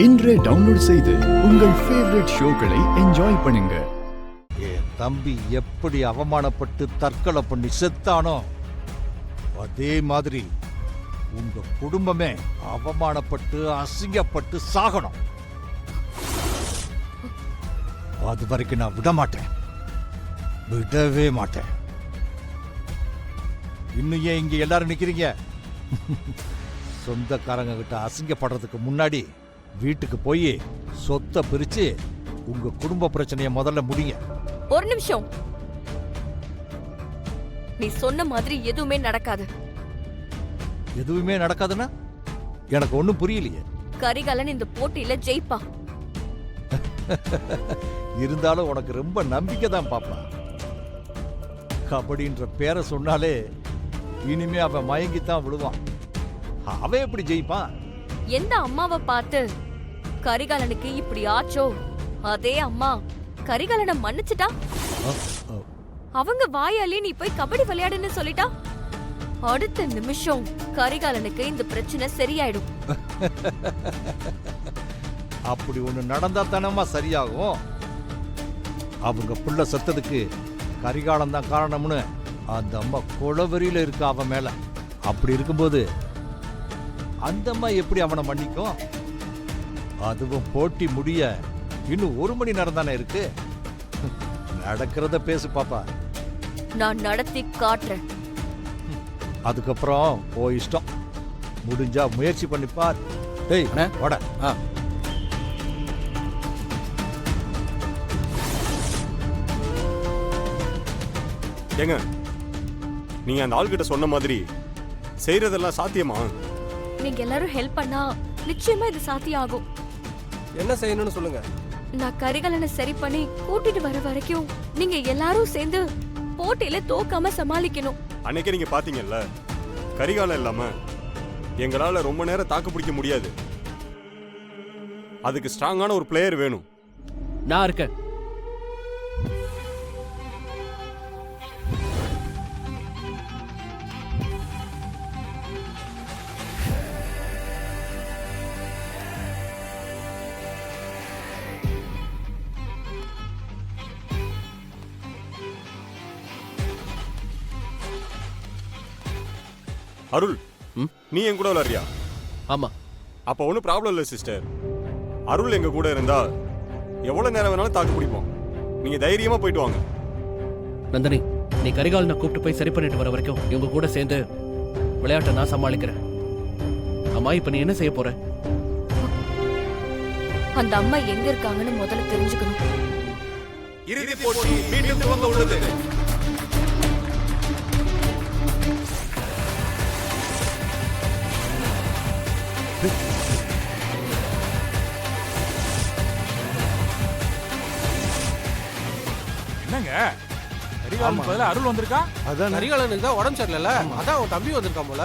இன்றே டவுன்லோட் செய்து உங்கள் ஃபேவரட் ஷோக்களை என்ஜாய் பண்ணுங்க. என் தம்பி எப்படி அவமானப்பட்டு தற்கொலை பண்ணி செத்தானோ அதே மாதிரி உங்க குடும்பமே அவமானப்பட்டு அசிங்கப்பட்டு சாகணும். அது வரைக்கும் நான் விட மாட்டேன், விடவே மாட்டேன். இன்னும் ஏன் இங்க எல்லாரும் நிக்கிறீங்க? சொந்தக்காரங்க கிட்ட அசிங்கப்படுறதுக்கு முன்னாடி வீட்டுக்கு போய் சொத்தை பிரிச்சு உங்க குடும்ப பிரச்சனையை முதல்ல முடிங்க. ஒரு நிமிஷம், நீ சொன்ன மாதிரி எதுவுமே நடக்காது. எதுவுமே நடக்காதுன்னா எனக்கு ஒண்ணும் புரியலையே. கரிகாலன் இந்த போட்டியில ஜெயிப்பா. இருந்தாலும் உனக்கு ரொம்ப நம்பிக்கை தான் பாப்பா. கபடின்ற பேரை சொன்னாலே இனிமே அவன் மயங்கித்தான் விழுவான். அவன் எப்படி ஜெயிப்பான்? எந்த அம்மாவை பார்த்து கரிகாலனுக்கு இப்படி ஆச்சோ அதே அம்மா கரிகாலனை மன்னிச்சுட்டா. அவங்க வாயாலே நீ போய் கபடி விளையாடுன்னு சொல்லிட்டா அடுத்த நிமிஷம் கரிகாலனுக்கு இந்த பிரச்சனை சரியாயிடும். அப்படி ஒண்ணு நடந்தா தானமா சரியாகும். அவங்க புள்ள செத்ததுக்கு கரிகாலம் தான் காரணம்னு அந்த அம்மா கொலவெறியில இருக்கு அவன் மேல. அப்படி இருக்கும்போது அந்த அம்மா எப்படி அவனை மன்னிக்கும்? அதுவும் போட்டி முடிய இன்னும் 1 மணி நேரம் தானே இருக்கு. நடக்கிறத பேசு பாப்பா. நான் நடத்தி காட்டுறேன். அதுக்கப்புறம் ஓ இஷ்டம். முடிஞ்சா முயற்சி பண்ணிப்பார். டேய் வாடா. ஏங்க, நீங்க அந்த ஆள்கிட்ட சொன்ன மாதிரி செய்யறதெல்லாம் சாத்தியமா? நீங்க எல்லாரும் ஹெல்ப் பண்ணா நிச்சயமா இது சாத்தியம் ஆகும். என்ன செய்யணும்னு சொல்லுங்க. நான் கரிகாலனை சரி பண்ணி கூட்டிட்டு வர வரைக்கும் நீங்க எல்லாரும் சேர்ந்து போட்டியில தோக்காம சமாளிக்கணும். அன்னைக்கே நீங்க பாத்தீங்கல்ல, கரிகாலம் இல்லாம எங்களால ரொம்ப நேரம் தாக்கு பிடிக்க முடியாது. அதுக்கு ஸ்ட்ராங்கான ஒரு பிளேயர் வேணும். நான் இருக்கேன். அருள், நீ என் கூட விளையாடுறியா? ஆமா. அப்ப ஒன்னும் ப்ராப்ளம் இல்லை சிஸ்டர். அருள் எங்க கூட இருந்தா எவ்வளவு நேரம் வேணாலும் தாக்கு பிடிப்போம். நீங்க தைரியமா போயிட்டு வாங்க. நந்தினி, நீ கரிகாலனை கூப்பிட்டு போய் சரி பண்ணிட்டு வர வரைக்கும் இவங்க கூட சேர்ந்து விளையாட்டை நான் சமாளிக்கிறேன். அம்மா, இப்ப நீ என்ன செய்ய போற? அந்த அம்மா எங்க இருக்காங்கன்னு முதல்ல தெரிஞ்சுக்கணும். இறுதி போட்டி மீண்டும் துவங்க உள்ளது. என்னங்க, கரிகாலன் பதிலா அருள் வந்திருக்கா? அதான் கரிகாலனுக்கு தான் உடம்பு சரியில்லை, அதான் அவன் தம்பி வந்திருக்கான் போல.